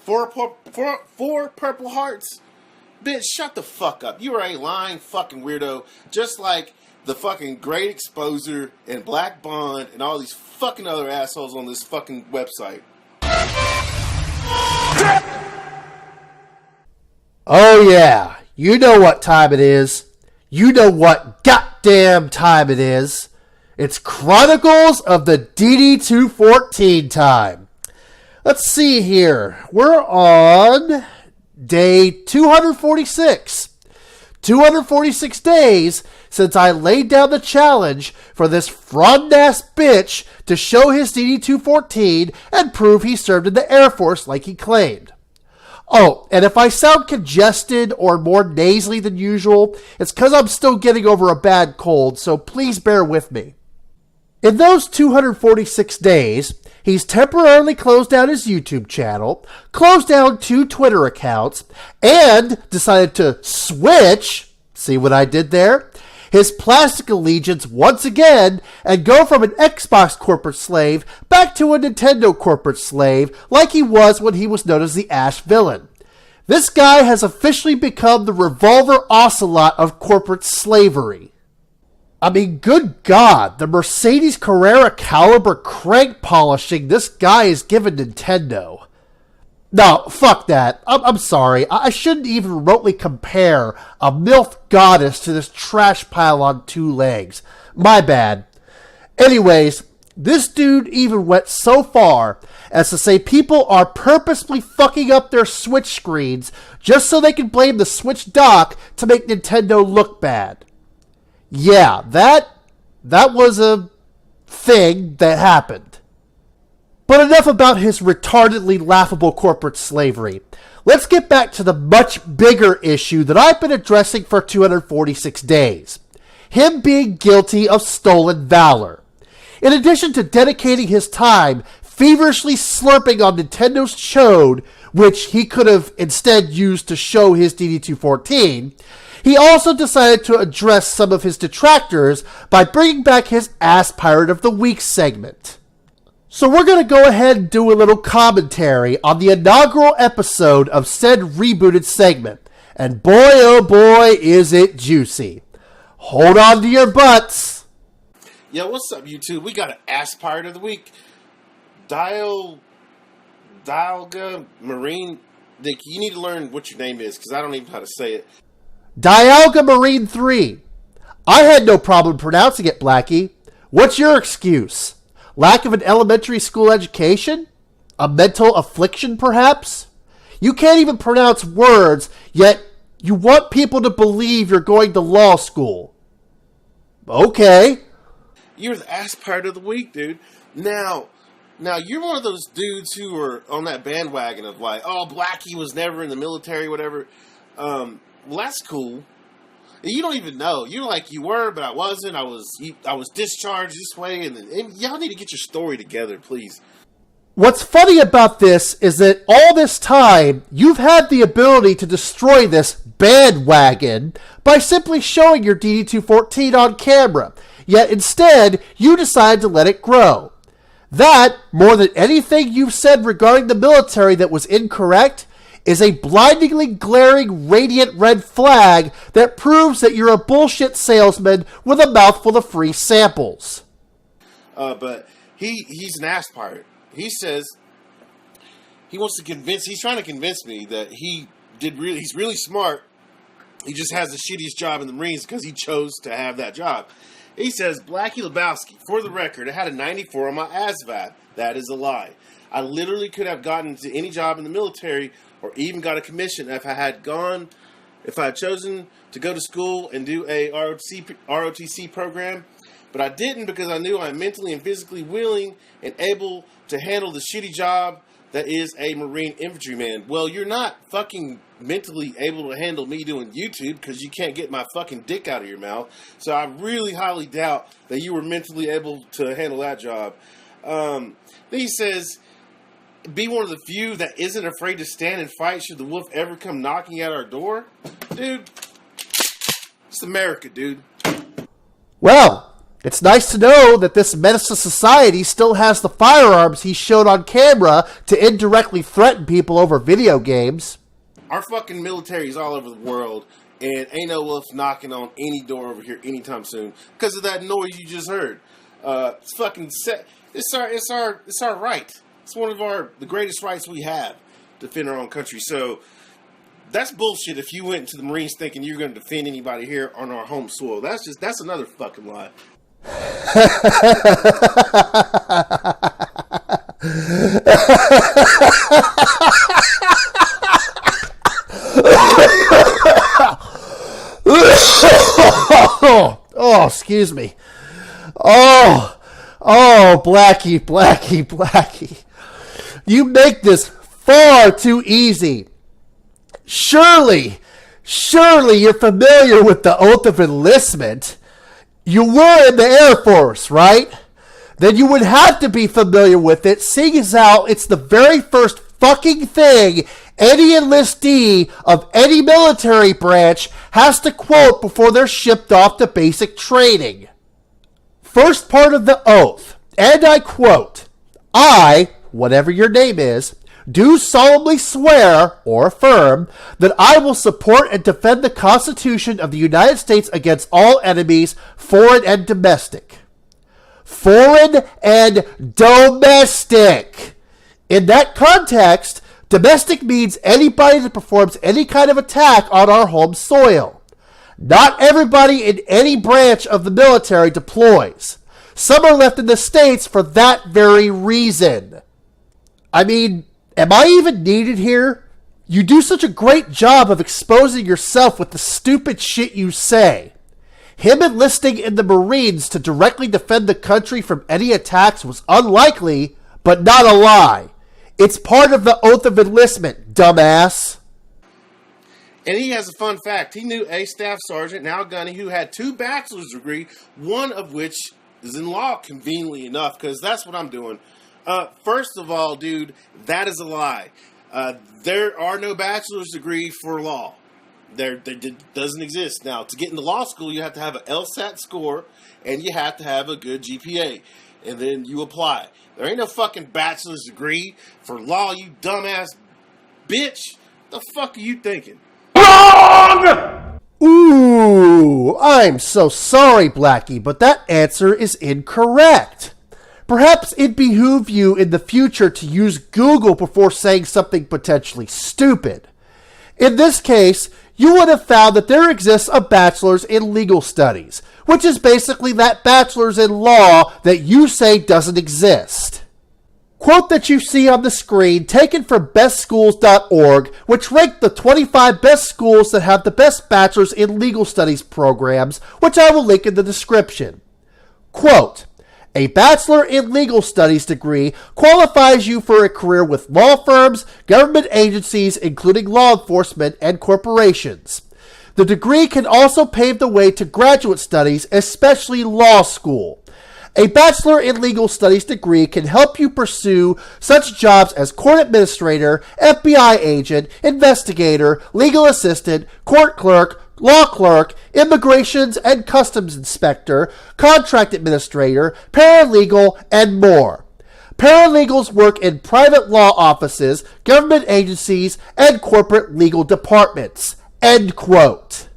Four purple hearts? Bitch, shut the fuck up. You are a lying fucking weirdo, just like the fucking TheGreatExposer and Black Bond and all these fucking other assholes on this fucking website. Oh yeah, you know what time it is. You know what goddamn time it is. It's Chronicles of the DD214 time. Let's see here. We're on day 246. 246 days since I laid down the challenge for this fraud-ass bitch to show his DD214 and prove he served in the Air Force like he claimed. Oh, and if I sound congested or more nasally than usual, it's because I'm still getting over a bad cold, so please bear with me. In those 246 days, he's temporarily closed down his YouTube channel, closed down 2 Twitter accounts, and decided to switch, see what I did there, his plastic allegiance once again and go from an Xbox corporate slave back to a Nintendo corporate slave like he was when he was known as the Ash Villain. This guy has officially become the Revolver Ocelot of corporate slavery. I mean, good God, the Mercedes Carrera caliber crank polishing this guy is giving Nintendo. No, fuck that. I'm sorry. I shouldn't even remotely compare a MILF goddess to this trash pile on 2 legs. My bad. Anyways, this dude even went so far as to say people are purposely fucking up their Switch screens just so they can blame the Switch dock to make Nintendo look bad. Yeah, that was a thing that happened. But enough about his retardedly laughable corporate slavery. Let's get back to the much bigger issue that I've been addressing for 246 days. Him being guilty of stolen valor. In addition to dedicating his time feverishly slurping on Nintendo's chode, which he could have instead used to show his DD214, he also decided to address some of his detractors by bringing back his Ass Pirate of the Week segment. So we're going to go ahead and do a little commentary on the inaugural episode of said rebooted segment. And boy, oh boy, is it juicy. Hold on to your butts. Yo, what's up, YouTube? We got an Ass Pirate of the Week. Dialga Marine. Dick, you need to learn what your name is, because I don't even know how to say it. Dialga Marine 3. I had no problem pronouncing it, Blacky. What's your excuse? Lack of an elementary school education? A mental affliction, perhaps? You can't even pronounce words, yet you want people to believe you're going to law school. Okay. You're the Ass Pirate of the Week, dude. Now, you're one of those dudes who are on that bandwagon of like, oh, Blacky was never in the military, whatever. Well, that's cool. You don't even know. You're like, you were, but I wasn't. I was discharged this way, and y'all need to get your story together, please. What's funny about this is that all this time, you've had the ability to destroy this bandwagon by simply showing your DD214 on camera. Yet instead, you decide to let it grow. That, more than anything you've said regarding the military that was incorrect, is a blindingly glaring radiant red flag that proves that you're a bullshit salesman with a mouthful of free samples. But he's an ass pirate. He says he's trying to convince me that he's really smart. He just has the shittiest job in the Marines because he chose to have that job. He says, Blacky Lebowski, for the record, I had a 94 on my ASVAB. That is a lie. I literally could have gotten to any job in the military or even got a commission if I had chosen to go to school and do a ROTC program. But I didn't because I knew I'm mentally and physically willing and able to handle the shitty job that is a Marine infantryman. Well, you're not fucking mentally able to handle me doing YouTube because you can't get my fucking dick out of your mouth. So I really highly doubt that you were mentally able to handle that job. Then he says, be one of the few that isn't afraid to stand and fight should the wolf ever come knocking at our door. Dude, it's America, dude. Well, It's nice to know that this menace to society still has the firearms he showed on camera to indirectly threaten people over video games. Our fucking military's all over the world, and ain't no wolf knocking on any door over here anytime soon because of that noise you just heard. It's fucking set. It's our right. It's one of the greatest rights we have to defend our own country. So that's bullshit. If you went into the Marines thinking you're going to defend anybody here on our home soil, that's another fucking lie. Oh, excuse me. Oh, Blacky. You make this far too easy. Surely you're familiar with the oath of enlistment. You were in the Air Force, right? Then you would have to be familiar with it, seeing as how it's the very first fucking thing any enlistee of any military branch has to quote before they're shipped off to basic training. First part of the oath, and I quote, I, whatever your name is, do solemnly swear or affirm that I will support and defend the Constitution of the United States against all enemies, foreign and domestic. Foreign and domestic. In that context, domestic means anybody that performs any kind of attack on our home soil. Not everybody in any branch of the military deploys. Some are left in the States for that very reason. I mean, am I even needed here? You do such a great job of exposing yourself with the stupid shit you say. Him enlisting in the Marines to directly defend the country from any attacks was unlikely, but not a lie. It's part of the oath of enlistment, dumbass. And he has a fun fact. He knew a staff sergeant, now gunny, who had 2 bachelor's degrees, one of which is in law, conveniently enough, because that's what I'm doing. First of all, dude, that is a lie. There are no bachelor's degree for law. There doesn't exist. Now, to get into law school, you have to have an LSAT score, and you have to have a good GPA. And then you apply. There ain't no fucking bachelor's degree for law, you dumbass bitch. The fuck are you thinking? Wrong! Ooh, I'm so sorry, Blacky, but that answer is incorrect. Perhaps it behoove you in the future to use Google before saying something potentially stupid. In this case, you would have found that there exists a bachelor's in legal studies, which is basically that bachelor's in law that you say doesn't exist. Quote that you see on the screen taken from bestschools.org, which ranked the 25 best schools that have the best bachelor's in legal studies programs, which I will link in the description. Quote, a Bachelor in Legal Studies degree qualifies you for a career with law firms, government agencies, including law enforcement, and corporations. The degree can also pave the way to graduate studies, especially law school. A Bachelor in Legal Studies degree can help you pursue such jobs as court administrator, FBI agent, investigator, legal assistant, court clerk, law clerk, immigrations and customs inspector, contract administrator, paralegal, and more. Paralegals work in private law offices, government agencies, and corporate legal departments. End quote.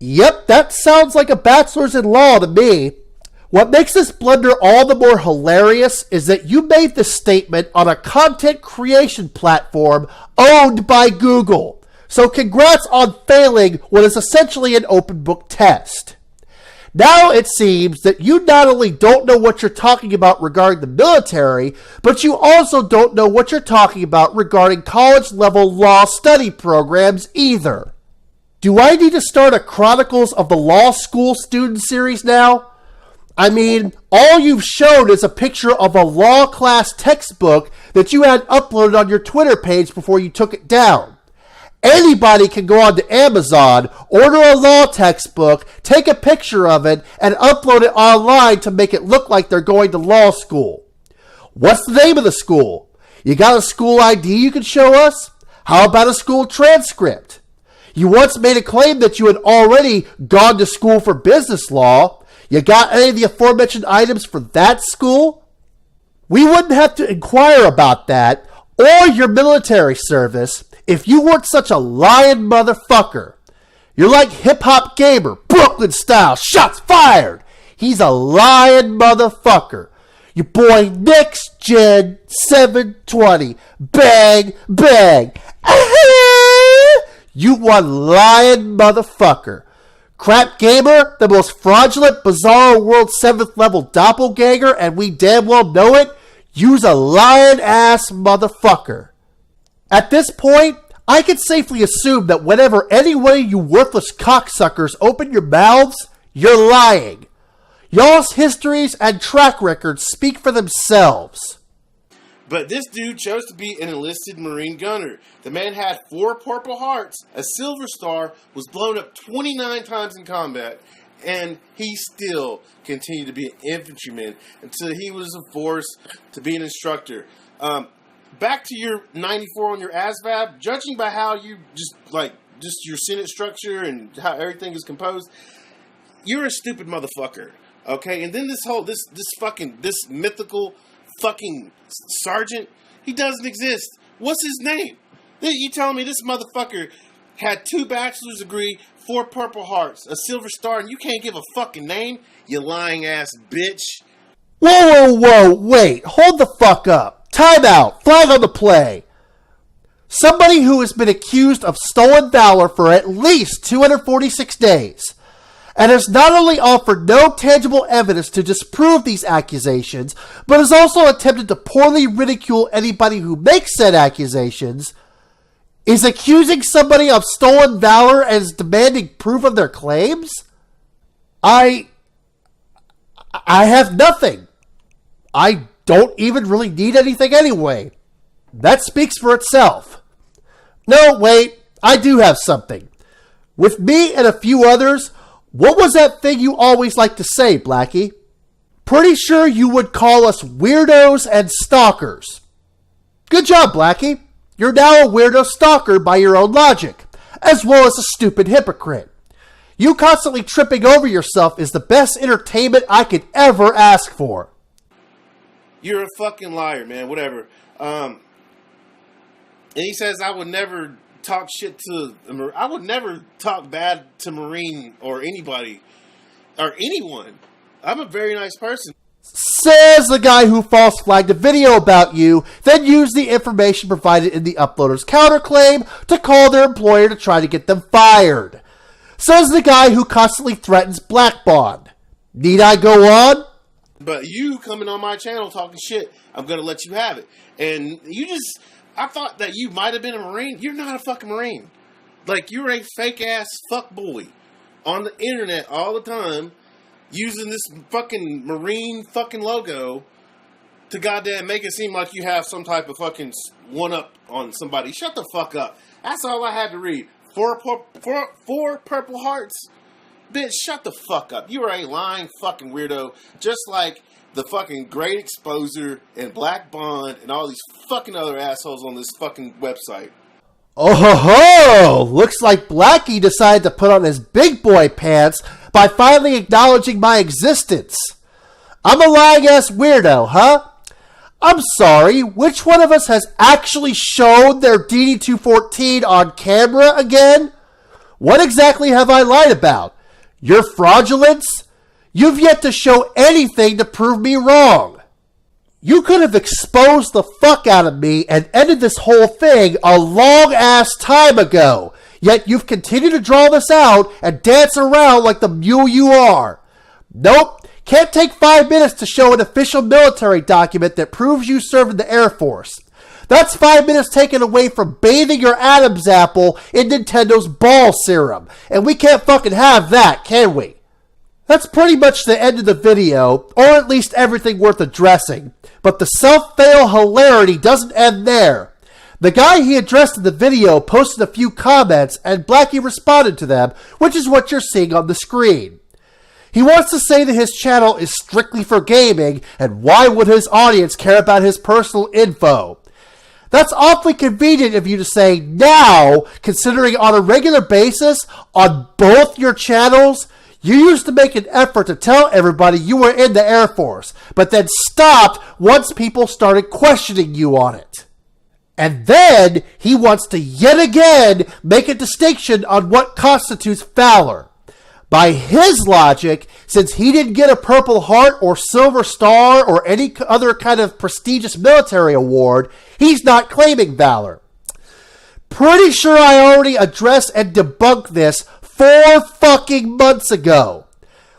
Yep, that sounds like a bachelor's in law to me. What makes this blunder all the more hilarious is that you made this statement on a content creation platform owned by Google. So congrats on failing what is essentially an open book test. Now it seems that you not only don't know what you're talking about regarding the military, but you also don't know what you're talking about regarding college-level law study programs either. Do I need to start a Chronicles of the Law School student series now? I mean, all you've shown is a picture of a law class textbook that you had uploaded on your Twitter page before you took it down. Anybody can go onto Amazon, order a law textbook, take a picture of it, and upload it online to make it look like they're going to law school. What's the name of the school? You got a school ID you can show us? How about a school transcript? You once made a claim that you had already gone to school for business law. You got any of the aforementioned items for that school? We wouldn't have to inquire about that or your military service if you weren't such a lying motherfucker. You're like hip-hop gamer, Brooklyn style, shots fired. He's a lying motherfucker. Your boy Nick's Gen 720. Bang, bang. You one lying motherfucker. Crap Gamer, the most fraudulent, bizarro world 7th level doppelganger, and we damn well know it, you's a lying ass motherfucker. At this point, I can safely assume that whenever any one of you worthless cocksuckers open your mouths, you're lying. Y'all's histories and track records speak for themselves. But this dude chose to be an enlisted Marine gunner. The man had 4 Purple Hearts, a Silver Star, was blown up 29 times in combat, and he still continued to be an infantryman until he was forced to be an instructor. Back to your 94 on your ASVAB, judging by how you just your Senate structure and how everything is composed, you're a stupid motherfucker. Okay, and then this mythical fucking sergeant, he doesn't exist. What's his name? You telling me this motherfucker had 2 bachelor's degree, 4 Purple Hearts, a Silver Star, and you can't give a fucking name? You lying ass bitch. Whoa, wait, hold the fuck up. Time out, flag on the play. Somebody who has been accused of stolen valor for at least 246 days and has not only offered no tangible evidence to disprove these accusations, but has also attempted to poorly ridicule anybody who makes said accusations, is accusing somebody of stolen valor and is demanding proof of their claims? I have nothing. I don't even really need anything anyway. That speaks for itself. No, wait, I do have something. With me and a few others, what was that thing you always like to say, Blacky? Pretty sure you would call us weirdos and stalkers. Good job, Blacky. You're now a weirdo stalker by your own logic, as well as a stupid hypocrite. You constantly tripping over yourself is the best entertainment I could ever ask for. You're a fucking liar, man. Whatever. And he says I would never talk shit to... I would never talk bad to Marine or anybody. Or anyone. I'm a very nice person. Says the guy who false flagged a video about you, then used the information provided in the uploader's counterclaim to call their employer to try to get them fired. Says the guy who constantly threatens black bond. Need I go on? But you coming on my channel talking shit, I'm going to let you have it. And you just... I thought that you might have been a Marine. You're not a fucking Marine. Like, you're a fake-ass fuckboy on the internet all the time using this fucking Marine fucking logo to goddamn make it seem like you have some type of fucking one-up on somebody. Shut the fuck up. That's all I had to read. 4 Purple Hearts? Bitch, shut the fuck up. You are a lying fucking weirdo, just like the fucking TheGreatExposer and Black Bond and all these fucking other assholes on this fucking website. Oh ho ho! Looks like Blacky decided to put on his big boy pants by finally acknowledging my existence. I'm a lying ass weirdo, huh? I'm sorry, which one of us has actually shown their DD-214 on camera again? What exactly have I lied about? Your fraudulence? You've yet to show anything to prove me wrong. You could have exposed the fuck out of me and ended this whole thing a long ass time ago. Yet you've continued to draw this out and dance around like the mule you are. Nope, can't take 5 minutes to show an official military document that proves you served in the Air Force. That's 5 minutes taken away from bathing your Adam's apple in Nintendo's ball serum. And we can't fucking have that, can we? That's pretty much the end of the video, or at least everything worth addressing. But the self-fail hilarity doesn't end there. The guy he addressed in the video posted a few comments, and Blacky responded to them, which is what you're seeing on the screen. He wants to say that his channel is strictly for gaming, and why would his audience care about his personal info? That's awfully convenient of you to say now, considering on a regular basis, on both your channels, You used to make an effort to tell everybody you were in the Air Force, but then stopped once people started questioning you on it. And then he wants to yet again make a distinction on what constitutes valor. By his logic, since he didn't get a Purple Heart or Silver Star or any other kind of prestigious military award, he's not claiming valor. Pretty sure I already addressed and debunked this 4 fucking months ago.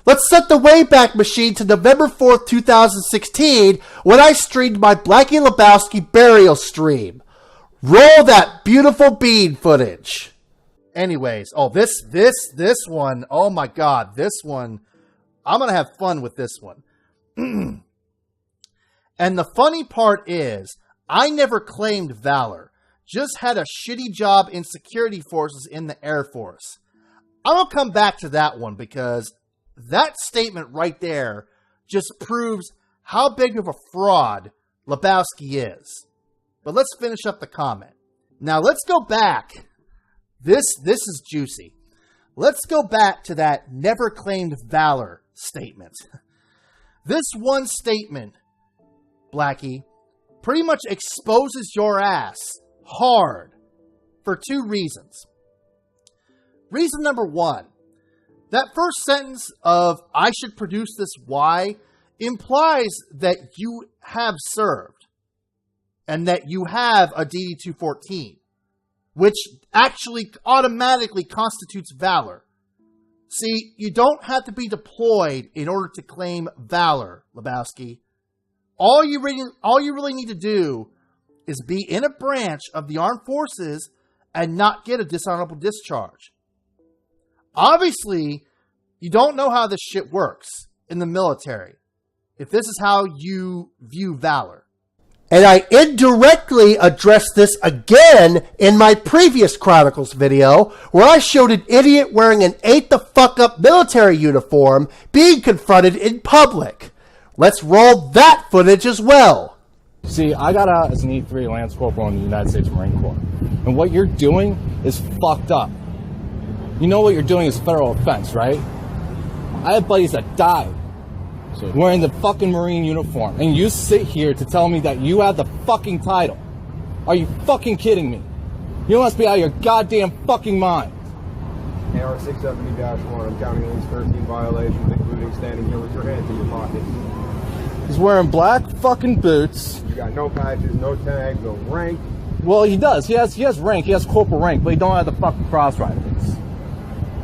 Let's set the Wayback Machine to November 4th, 2016, when I streamed my Blacky Lebowski burial stream. Roll that beautiful bean footage. Anyways, this one, oh my god, this one, I'm going to have fun with this one. And the funny part is, I never claimed valor, just had a shitty job in security forces in the Air Force. I'm going to come back to that one because that statement right there just proves how big of a fraud Lebowski is. But let's finish up the comment. Now let's go back. This is juicy. Let's go back to that never claimed valor statement. This one statement, Blacky, pretty much exposes your ass hard for 2 reasons. Reason number 1, that first sentence of "I should produce this why" implies that you have served and that you have a DD-214, which actually automatically constitutes valor. See, you don't have to be deployed in order to claim valor, Lebowski. All you really need to do is be in a branch of the armed forces and not get a dishonorable discharge. Obviously, you don't know how this shit works in the military, if this is how you view valor. And I indirectly addressed this again in my previous Chronicles video, where I showed an idiot wearing an ate the fuck up military uniform being confronted in public. Let's roll that footage as well. See, I got out as an E3 Lance Corporal in the United States Marine Corps. And what you're doing is fucked up. You know what you're doing is federal offense, right? I have buddies that died wearing the fucking Marine uniform. And you sit here to tell me that you have the fucking title. Are you fucking kidding me? You must be out of your goddamn fucking mind. AR 670-1, I'm counting at least 13 violations, including standing here with your hands in your pockets. He's wearing black fucking boots. You got no patches, no tags, no rank. Well, he does. He has rank. He has corporal rank, but he don't have the fucking cross rifles.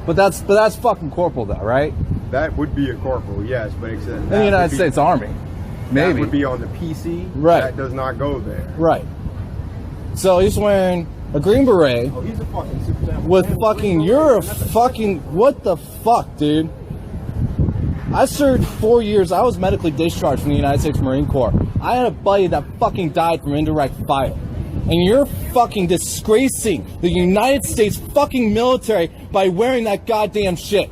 But that's fucking corporal though, right? That would be a corporal, yes, but except In the United States Army. Maybe. That would be on the PC. Right. That does not go there. Right. So he's wearing a green beret. Oh, he's a fucking super with fucking, you're a fucking, what the fuck, dude? I served 4 years. I was medically discharged from the United States Marine Corps. I had a buddy that fucking died from indirect fire. And you're fucking disgracing the United States fucking military by wearing that goddamn shit.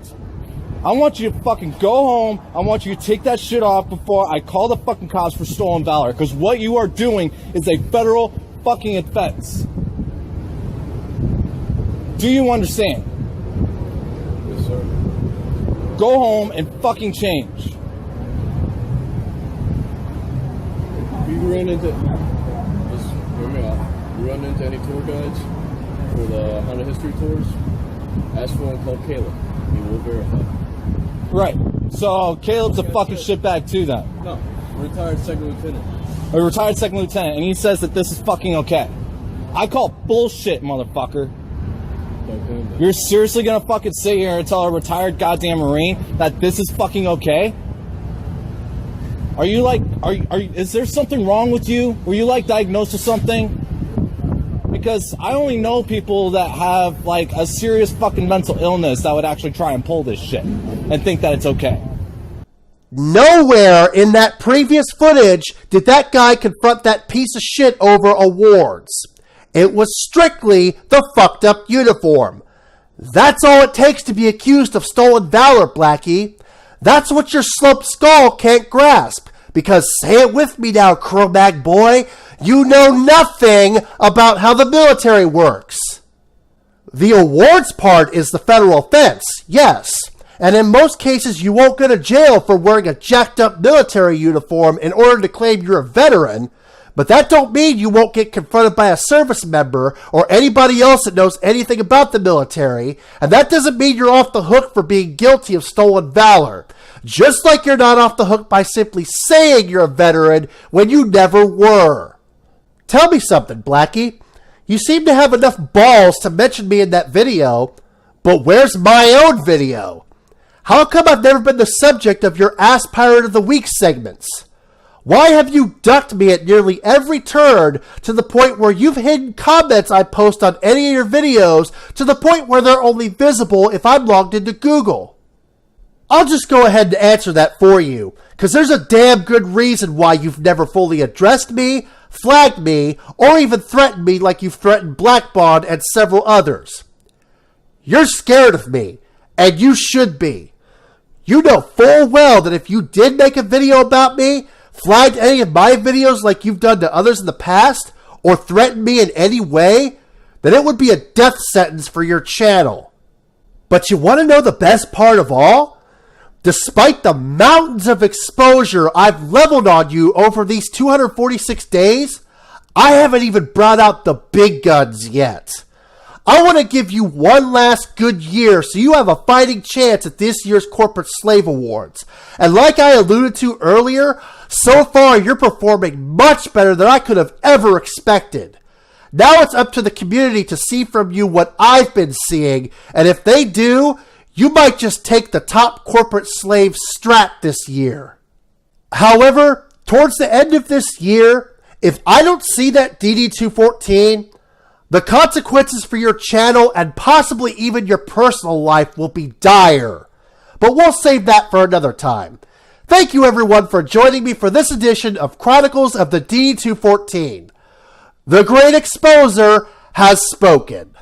I want you to fucking go home. I want you to take that shit off before I call the fucking cops for stolen valor. Because what you are doing is a federal fucking offense. Do you understand? Yes, sir. Go home and fucking change. You run into, just hear me out. You run into any tour guides for the Honda History Tours, ask for one called Caleb. He will verify. Right. So Caleb's a fucking shitbag too then. No, retired second lieutenant. A retired second lieutenant, and he says that this is fucking okay. I call bullshit, motherfucker. You're seriously gonna fucking sit here and tell a retired goddamn Marine that this is fucking okay? Are you like, is there something wrong with you? Were you like diagnosed with something? Because I only know people that have like a serious fucking mental illness that would actually try and pull this shit and think that it's okay. Nowhere in that previous footage did that guy confront that piece of shit over awards. It was strictly the fucked up uniform. That's all it takes to be accused of stolen valor, Blacky. That's what your sloped skull can't grasp. Because, say it with me now, Cro-Mag boy, you know nothing about how the military works. The awards part is the federal offense, yes. And in most cases, you won't go to jail for wearing a jacked up military uniform in order to claim you're a veteran. But that don't mean you won't get confronted by a service member or anybody else that knows anything about the military. And that doesn't mean you're off the hook for being guilty of stolen valor. Just like you're not off the hook by simply saying you're a veteran when you never were. Tell me something, Blacky. You seem to have enough balls to mention me in that video, but where's my own video? How come I've never been the subject of your Ask Pirate of the Week segments? Why have you ducked me at nearly every turn to the point where you've hidden comments I post on any of your videos to the point where they're only visible if I'm logged into Google? I'll just go ahead and answer that for you, because there's a damn good reason why you've never fully addressed me, flagged me, or even threatened me like you've threatened Black Bond and several others. You're scared of me, and you should be. You know full well that if you did make a video about me, flagged any of my videos like you've done to others in the past, or threatened me in any way, then it would be a death sentence for your channel. But you want to know the best part of all? Despite the mountains of exposure I've leveled on you over these 246 days, I haven't even brought out the big guns yet. I want to give you one last good year so you have a fighting chance at this year's Corporate Slave Awards. And like I alluded to earlier, so far you're performing much better than I could have ever expected. Now it's up to the community to see from you what I've been seeing, and if they do, you might just take the top corporate slave strat this year. However, towards the end of this year, if I don't see that DD214, the consequences for your channel and possibly even your personal life will be dire. But we'll save that for another time. Thank you everyone for joining me for this edition of Chronicles of the DD214. The Great Exposer has spoken.